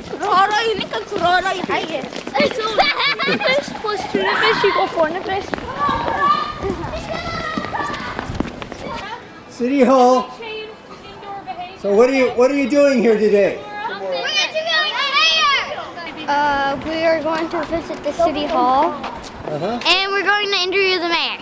Kurara ini kan kurara ini. Fish plus tuna fish equal tuna fish. City Hall. So what are you doing here today? We are going to visit the city hall. And we're going to interview the mayor.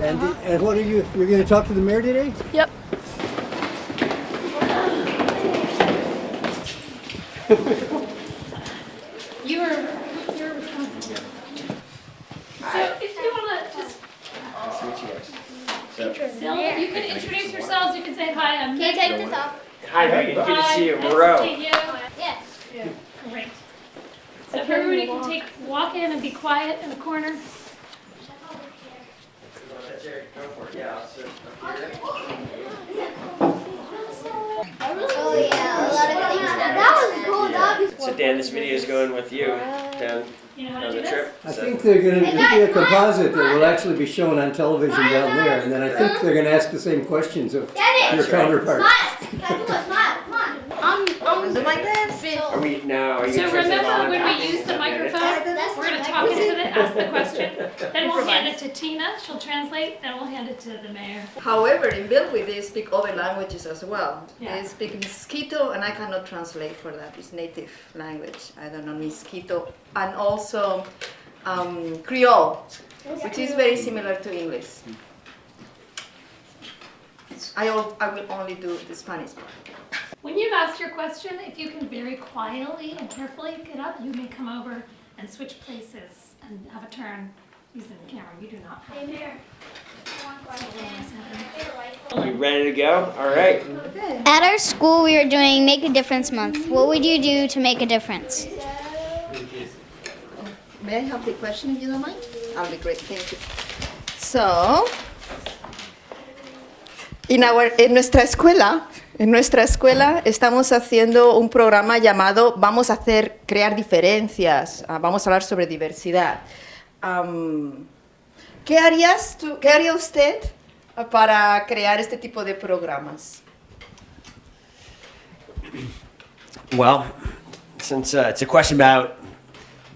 And what you're going to talk to the mayor today? Yep. You're responsible. So if you want to just, Zelda, you can introduce yourselves. You can say hi. I'm Can you take this off? Hi, good to see you, Nice to Miro. see you. Yes. Great. So if everybody can walk in and be quiet in the corner. Oh yeah, a lot of things. That was cool, dog. So Dan, this video is going with you down You know how to on do the this? trip. I think they're going to be a composite that will actually be shown on television down there, and then I think they're going to ask the same questions of your counterparts. Smile, come on. Is it like this? Are we now? Are you So interested remember in when we use the microphone, we're going to talk into it, ask the question, then we'll hand it to Tina, she'll translate, then we'll hand it to the mayor. However, in Belgium they speak other languages as well. Yeah. They speak Mosquito, and I cannot translate for that. It's native language. I don't know Mosquito, and also Creole, which is very similar to English. I will only do the Spanish part. When you've asked your question, if you can very quietly and carefully get up, you may come over and switch places and have a turn using the camera. You do not have to. Are you ready to go? All right. At our school, we are doing Make a Difference Month. What would you do to make a difference? May I have the question if you don't mind? I'll be great, thank you. So, en nuestra escuela estamos haciendo un programa llamado Vamos a crear diferencias, vamos a hablar sobre diversidad. ¿Qué haría usted para crear este tipo de programas? Well, since it's a question about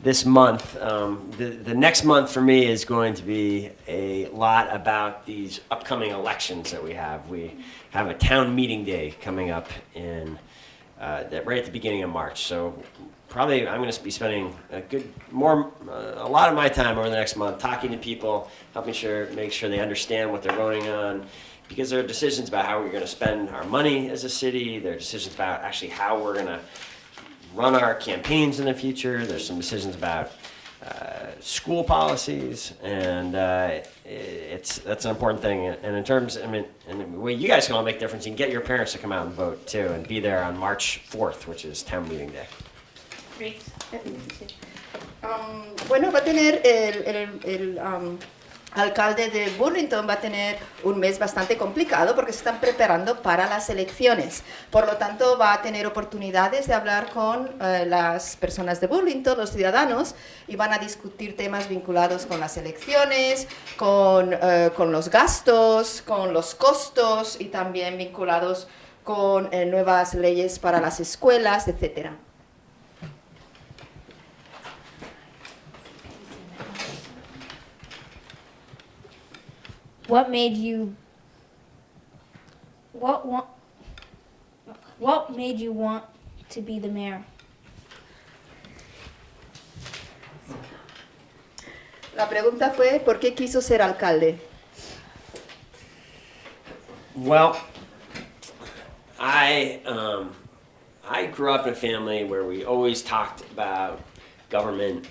this month, the next month for me is going to be a lot about these upcoming elections that we have. We have a town meeting day coming up in right at the beginning of March. So probably I'm going to be spending a lot of my time over the next month talking to people, make sure they understand what they're voting on, because there are decisions about how we're going to spend our money as a city. There are decisions about actually how we're going to run our campaigns in the future. There's some decisions about school policies, and that's an important thing. And in terms, and the way you guys can all make a difference, you can get your parents to come out and vote too, and be there on March 4th, which is town meeting day. Great. Bueno, va a tener el alcalde de Burlington va a tener un mes bastante complicado porque se están preparando para las elecciones. Por lo tanto, va a tener oportunidades de hablar con las personas de Burlington, los ciudadanos, y van a discutir temas vinculados con las elecciones, con los gastos, con los costos y también vinculados con nuevas leyes para las escuelas, etcétera. What made you want to be the mayor? La pregunta fue, ¿por qué quiso ser alcalde? Well, I grew up in a family where we always talked about government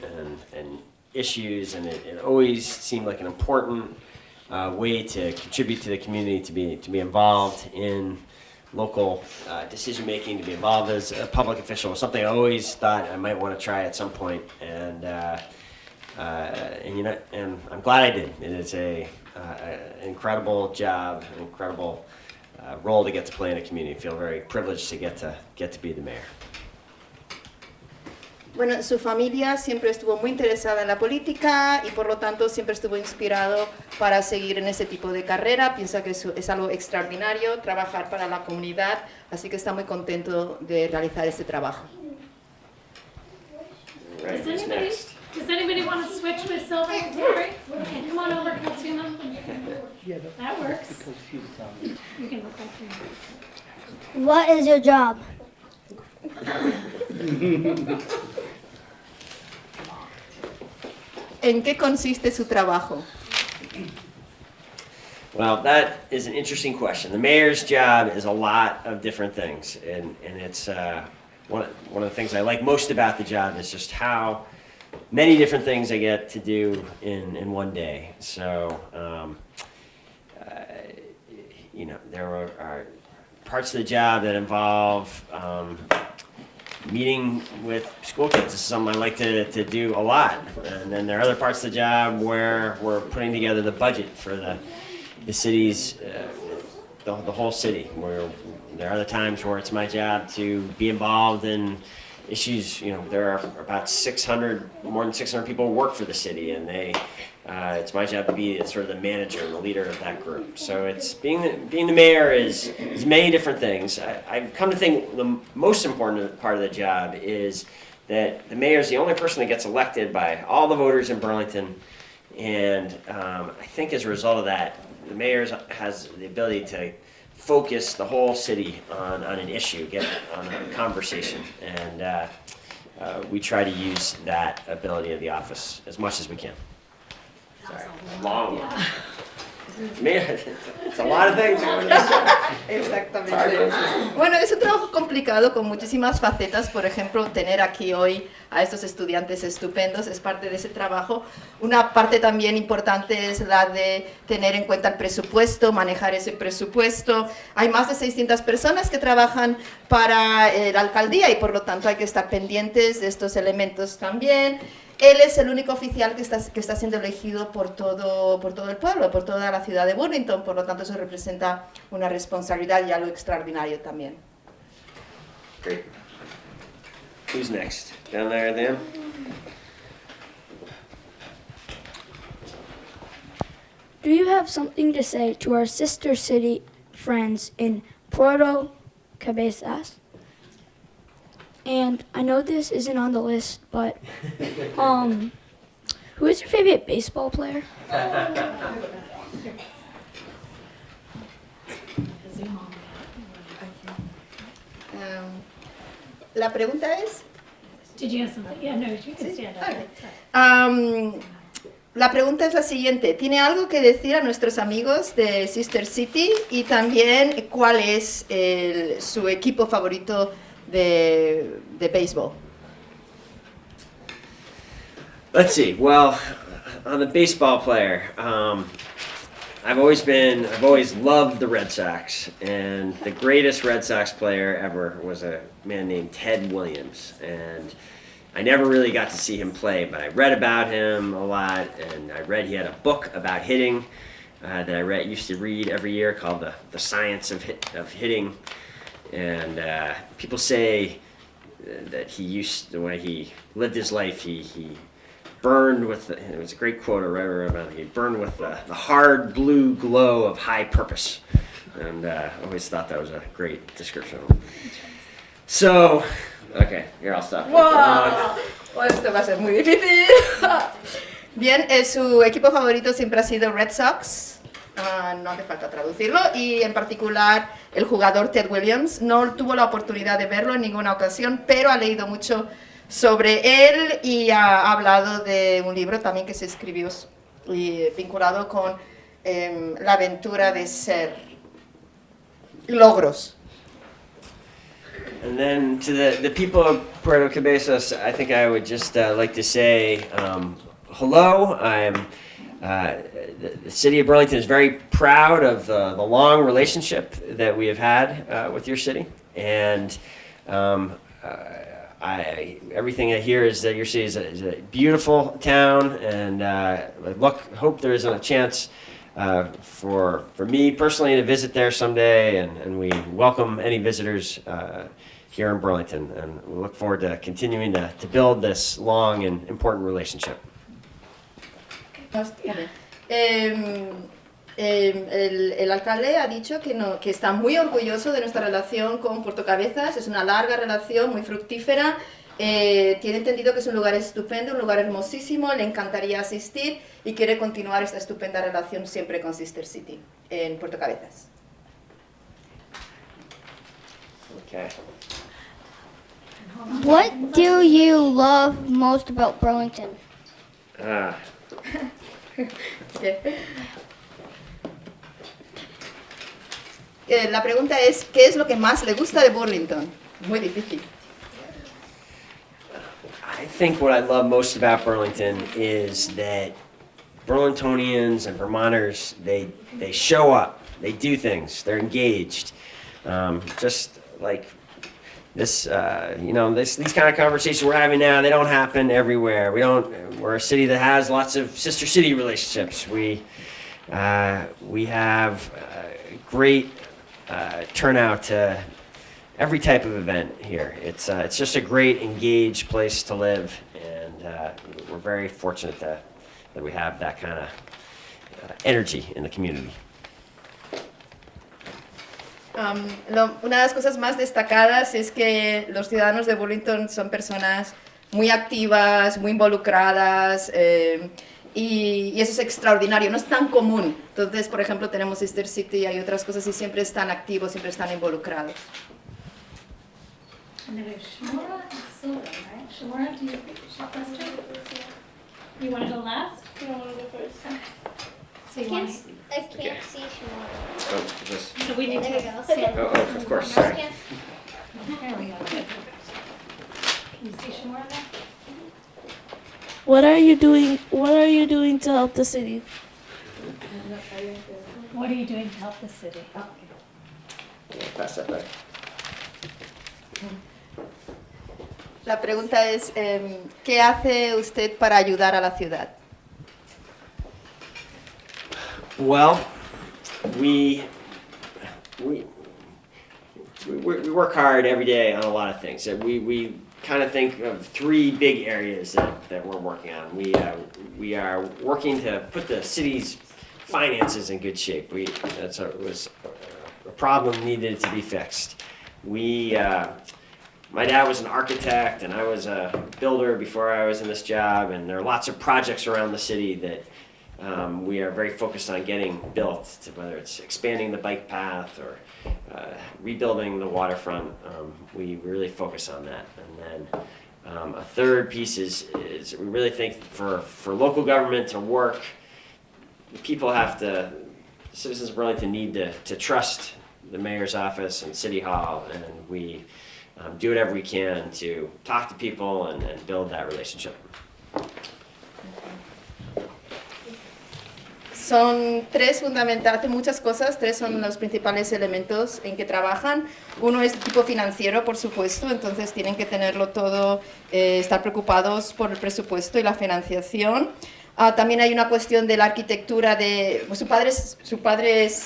and issues, and it always seemed like an important way to contribute to the community, to be involved in local decision making, to be involved as a public official was something I always thought I might want to try at some point, and I'm glad I did. It is an incredible job, an incredible role to get to play in a community. I feel very privileged to get to be the mayor. Bueno, su familia siempre estuvo muy interesada en la política y por lo tanto siempre estuvo inspirado para seguir en ese tipo de carrera. Piensa que es algo extraordinario trabajar para la comunidad, así que está muy contento de realizar este trabajo. Right, who's next? Does anybody want to switch with Sylvia and Terry? Okay, come on over, Katsuma. That works. You can look like you. What is your job? ¿En qué consiste su trabajo? Well, that is an interesting question. The mayor's job is a lot of different things, and it's one of the things I like most about the job is just how many different things I get to do in one day. So, you know, there are parts of the job that involve meeting with school kids. This is something I like to do a lot. And then there are other parts of the job where we're putting together the budget for the city's, the whole city. Where there are other times where it's my job to be involved in issues. You know, there are about more than 600 people who work for the city, and it's my job to be sort of the manager and the leader of that group. So it's being the mayor is many different things. I've come to think the most important part of the job is that the mayor is the only person that gets elected by all the voters in Burlington, and I think as a result of that, the mayor has the ability to focus the whole city on an issue, get on a conversation, and we try to use that ability of the office as much as we can. Sorry, long one. Man, it's a lot of things. Exactamente. Bueno, es un trabajo complicado con muchísimas facetas. Por ejemplo, tener aquí hoy a estos estudiantes estupendos es parte de ese trabajo. Una parte también importante es la de tener en cuenta el presupuesto, manejar ese presupuesto. Hay más de 600 personas que trabajan para la alcaldía y por lo tanto hay que estar pendientes de estos elementos también. Él es el único oficial que está siendo elegido por todo el pueblo, por toda la ciudad de Burlington, por lo tanto eso representa una responsabilidad y algo extraordinario también. Great. Who's next? Down there at the end? Do you have something to say to our sister city friends in Puerto Cabezas? And I know this isn't on the list, but who is your favorite baseball player? La pregunta es... Did you have something? Yeah, no, you can stand up. La pregunta es la siguiente. ¿Tiene algo que decir a nuestros amigos de Sister City? Y también, ¿cuál es su equipo favorito de béisbol? Let's see. Well, on the baseball player, I've always loved the Red Sox, and the greatest Red Sox player ever was a man named Ted Williams, and I never really got to see him play, but I read about him a lot, and I read he had a book about hitting that I used to read every year called The Science of Hitting, and people say that the way he lived his life, he burned with, it was a great quote I read about him, he burned with the hard blue glow of high purpose, and I always thought that was a great description of him. So, okay, here I'll stop. ¡Wow! Esto va a ser muy difícil. Bien, su equipo favorito siempre ha sido Red Sox. No hace falta traducirlo. Y en particular el jugador Ted Williams. No tuvo la oportunidad de verlo en ninguna ocasión, pero ha leído mucho sobre él y ha hablado de un libro también que se escribió vinculado con la aventura de ser logros. And then to the people of Puerto Cabezas, I think I would just like to say hello. The city of Burlington is very proud of the long relationship that we have had with your city, and everything I hear is that your city is a beautiful town, and I hope there is a chance for me personally to visit there someday, and we welcome any visitors here in Burlington, and we look forward to continuing to build this long and important relationship. El alcalde ha dicho que está muy orgulloso de nuestra relación con Puerto Cabezas. Es una larga relación, muy fructífera. Tiene entendido que es un lugar estupendo, un lugar hermosísimo, le encantaría asistir y quiere continuar esta estupenda relación siempre con Sister City en Puerto Cabezas. Okay. What do you love most about Burlington? La pregunta es, ¿qué es lo que más le gusta de Burlington? Muy difícil. I think what I love most about Burlington is that Burlingtonians and Vermonters, they show up, they do things, they're engaged. Just like this, these kind of conversations we're having now, they don't happen everywhere. We're a city that has lots of sister city relationships. We have great turnout to every type of event here. It's just a great, engaged place to live, and we're very fortunate that we have that kind of energy in the community. Una de las cosas más destacadas es que los ciudadanos de Burlington son personas muy activas, muy involucradas, y eso es extraordinario, no es tan común. Entonces, por ejemplo, tenemos Sister City y hay otras cosas y siempre están activos, siempre están involucrados. And then we have Shimura and Silva, right? Shimura, do you have a question? You want to go last? I don't want to go first. Okay. So you want to, I can't see Shimon. Oh, just, so we need There we to, go. Silva. oh, of course, sorry. There we go. Can you see Shimura there? What are you doing? What are you doing to help the city? What are you doing to help the city? Pass that back. La pregunta es, ¿qué hace usted para ayudar a la ciudad? Well, we work hard every day on a lot of things. We kind of think of three big areas that we're working on. We are working to put the city's finances in good shape. It was a problem needed to be fixed. My dad was an architect and I was a builder before I was in this job, and there are lots of projects around the city that we are very focused on getting built, whether it's expanding the bike path or rebuilding the waterfront. We really focus on that. And then a third piece is we really think for local government to work, citizens of Burlington need to trust the mayor's office and city hall, and we do whatever we can to talk to people and build that relationship. Son tres fundamentales, hacen muchas cosas, tres son los principales elementos en que trabajan. Uno es de tipo financiero, por supuesto, entonces tienen que tenerlo todo, estar preocupados por el presupuesto y la financiación. También hay una cuestión de la arquitectura, su padre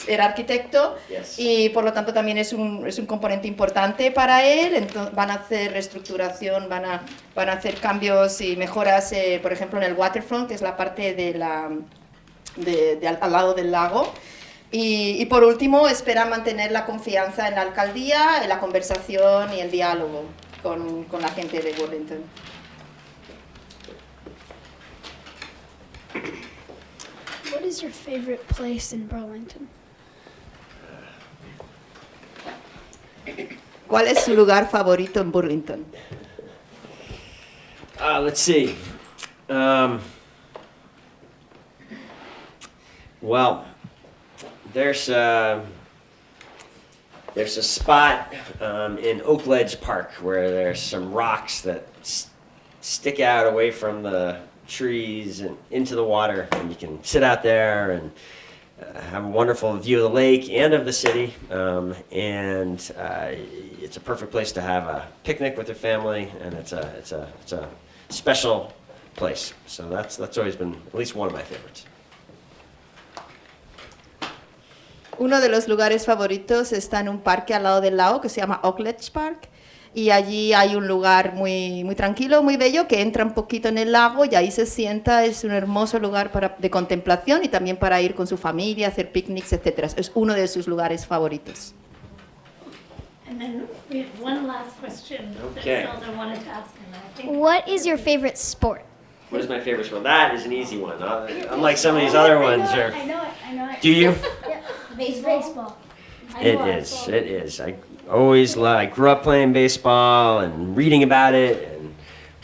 era arquitecto, Yes. y por lo tanto también es un componente importante para él. Entonces, van a hacer reestructuración, van a hacer cambios y mejoras, por ejemplo en el waterfront, que es la parte al lado del lago. Y por último, espera mantener la confianza en la alcaldía, en la conversación y el diálogo con la gente de Burlington. What is your favorite place in Burlington? ¿Cuál es su lugar favorito en Burlington? Let's see. Well, there's a spot in Oak Ledge Park where there's some rocks that stick out away from the trees and into the water, and you can sit out there and have a wonderful view of the lake and of the city, and it's a perfect place to have a picnic with your family, and it's a special place. So that's always been at least one of my favorites. Uno de los lugares favoritos está en un parque al lado del lago que se llama Oak Ledge Park. y allí hay un lugar muy, muy tranquilo, muy bello, que entra un poquito en el lago y ahí se sienta. Es un hermoso lugar de contemplación y también para ir con su familia, hacer picnics, etc. Es uno de sus lugares favoritos. And then we have one last question Okay. that Zelda wanted to ask, and I think What is your favorite sport? What is my favorite sport? That is an easy one. Unlike some of these other ones. I know it. Do you? Baseball. It is. I grew up playing baseball and reading about it and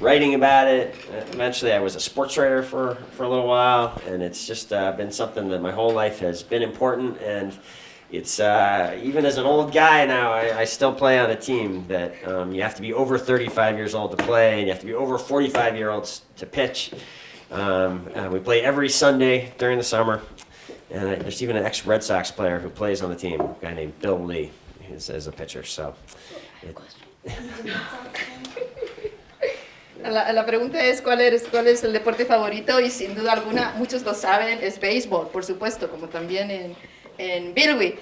writing about it. Eventually I was a sports writer for a little while, and it's just been something that my whole life has been important, and it's even as an old guy now, I still play on a team that you have to be over 35 years old to play, and you have to be over 45-year-olds to pitch. We play every Sunday during the summer, and there's even an ex-Red Sox player who plays on the team, a guy named Bill Lee, who's as a pitcher. So, La pregunta es ¿cuál es el deporte favorito? Y sin duda alguna, muchos lo saben, es béisbol, por supuesto, como también en Bilwi.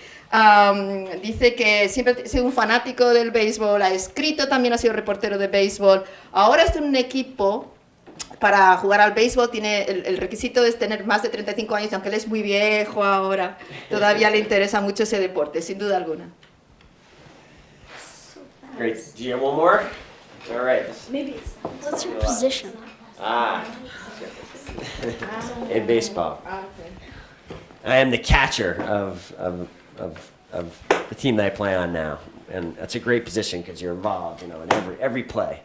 Dice que siempre ha sido un fanático del béisbol, ha escrito, también ha sido reportero de béisbol. Ahora está en un equipo. Para jugar al béisbol tiene el requisito es tener más de 35 años, aunque él es muy viejo ahora, todavía le interesa mucho ese deporte, sin duda alguna. great. Do you have one more? All right. What's your position? In baseball. I am the catcher of the team that I play on now, and that's a great position because you're involved, in every play.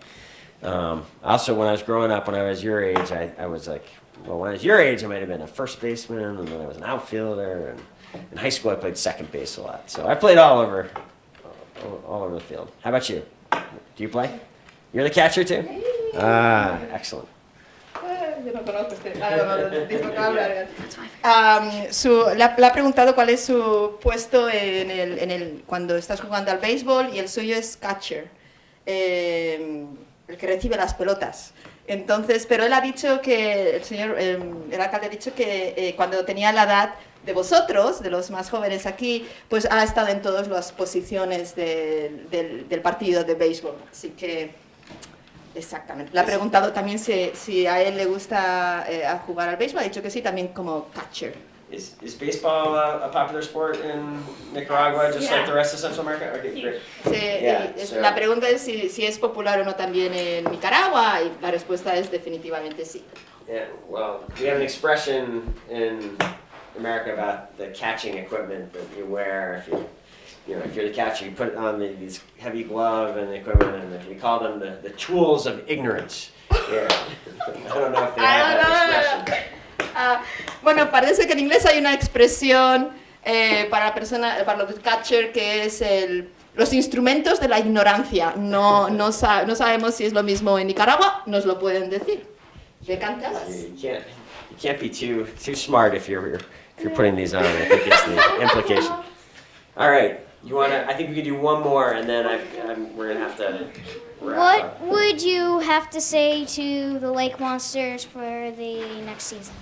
Also, when I was growing up, when I was your age, I was like, well, when I was your age, I might have been a first baseman, and then I was an outfielder, and in high school, I played second base a lot. So I played all over the field. How about you? Do you play? You're the catcher too? Excellent. Yo no conozco le ha preguntado cuál es su puesto cuando estás jugando al béisbol, y el suyo es catcher, el que recibe las pelotas. Entonces, pero él ha dicho que, el alcalde ha dicho que cuando tenía la edad de vosotros, de los más jóvenes aquí, pues ha estado en todas las posiciones del partido de béisbol. Así que, exactamente. Le ha preguntado también si a él le gusta jugar al béisbol. Ha dicho que sí, también como catcher. Is baseball a popular sport in Nicaragua, just like the rest of Central America? Okay, great. Sí, Yeah, so- la pregunta es si es popular o no también en Nicaragua, y la respuesta es definitivamente sí. Yeah, well, we have an expression in America about the catching equipment that you wear. If you're the catcher, you put on these heavy glove and equipment, and we call them the tools of ignorance. Yeah. I don't know if they have that expression. Bueno, parece que en inglés hay una expresión para los catcher, que es los instrumentos de la ignorancia. No sabemos si es lo mismo en Nicaragua, nos lo pueden decir. ¿De cantas? You can't be too smart if you're putting these on. I think it's the implication. All right, I think we can do one more, and then we're gonna have to wrap What up. would you have to say to the Lake Monsters for the next season?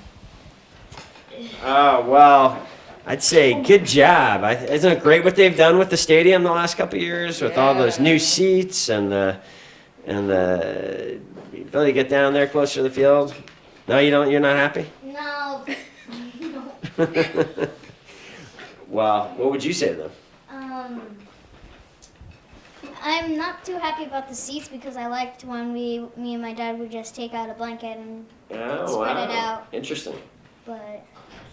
Oh, well, I'd say good job. Isn't it great what they've done with the stadium the last couple of years, with all those new seats and the ability to get down there closer to the field? No, you're not happy? No. Well, what would you say to them? I'm not too happy about the seats because I liked when me and my dad would just take out a blanket and Oh, spread wow. it out. Interesting. But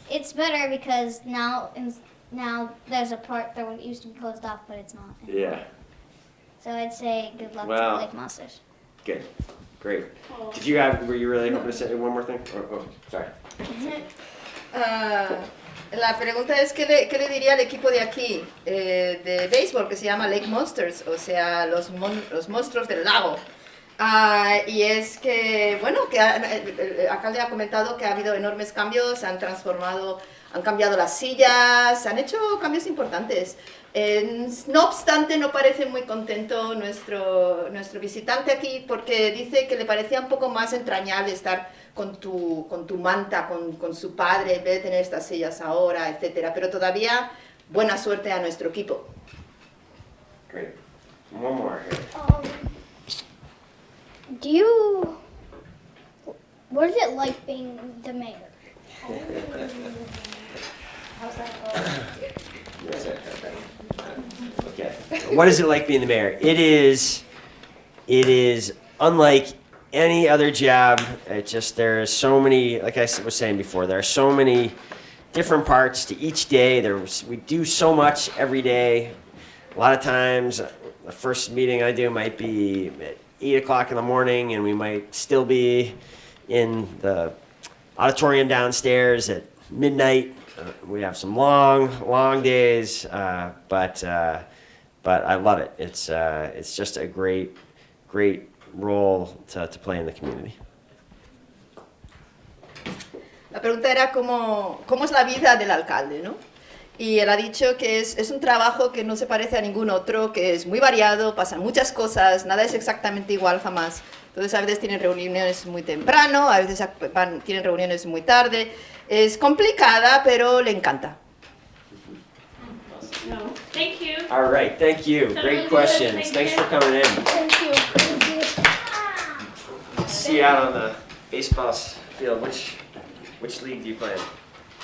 it's better because now there's a part that used to be closed off, but it's not. Yeah, So I'd say good luck to Wow. the Lake Monsters. good. Great. Were you really hoping to say one more thing? Oh, sorry. La pregunta es ¿qué le diría al equipo de aquí de béisbol, que se llama Lake Monsters, o sea, los monstruos del lago? Y es que, bueno, que el alcalde ha comentado que ha habido enormes cambios, han cambiado las sillas, han hecho cambios importantes. No obstante, no parece muy contento nuestro visitante aquí, porque dice que le parecía un poco más entrañable estar con tu manta, con su padre, en vez de tener estas sillas ahora, etc. Pero todavía buena suerte a nuestro equipo. Great. One more here. What is it like being the mayor? Okay. What is it like being the mayor? It is unlike any other job. There are so many, like I was saying before, there are so many different parts to each day. We do so much every day. A lot of times, the first meeting I do might be at 8 o'clock in the morning, and we might still be in the auditorium downstairs at midnight. We have some long days, but I love it. It's just a great role to play in the community. La pregunta era cómo es la vida del alcalde, ¿no? Y él ha dicho que es un trabajo que no se parece a ningún otro, que es muy variado, pasan muchas cosas, nada es exactamente igual jamás. Entonces a veces tienen reuniones muy temprano, a veces tienen reuniones muy tarde. Es complicada, pero le encanta. So, thank you. All right, thank you. Great questions. Thanks for coming in. Thank you. See you out on the baseball field. Which league do you play in?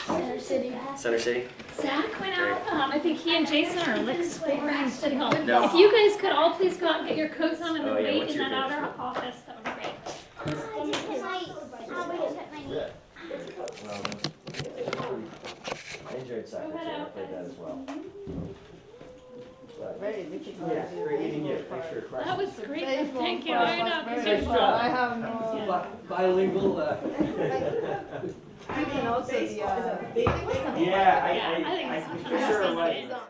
Center City. Center City? Zach went out. I think he and Jason are exploring in City Hall. No. If you guys could all please go out and get your coats on and Oh, then yeah, wait what's in your that favorite outer sport? office, that would be great. I enjoyed soccer, Go ahead so I out. played that as well. Yeah, great meeting you. Thanks for your question. That was great. Thank you. I know. Nice job. Bilingual. You can also Yeah, Yeah, I I'm think pretty sure it it's was.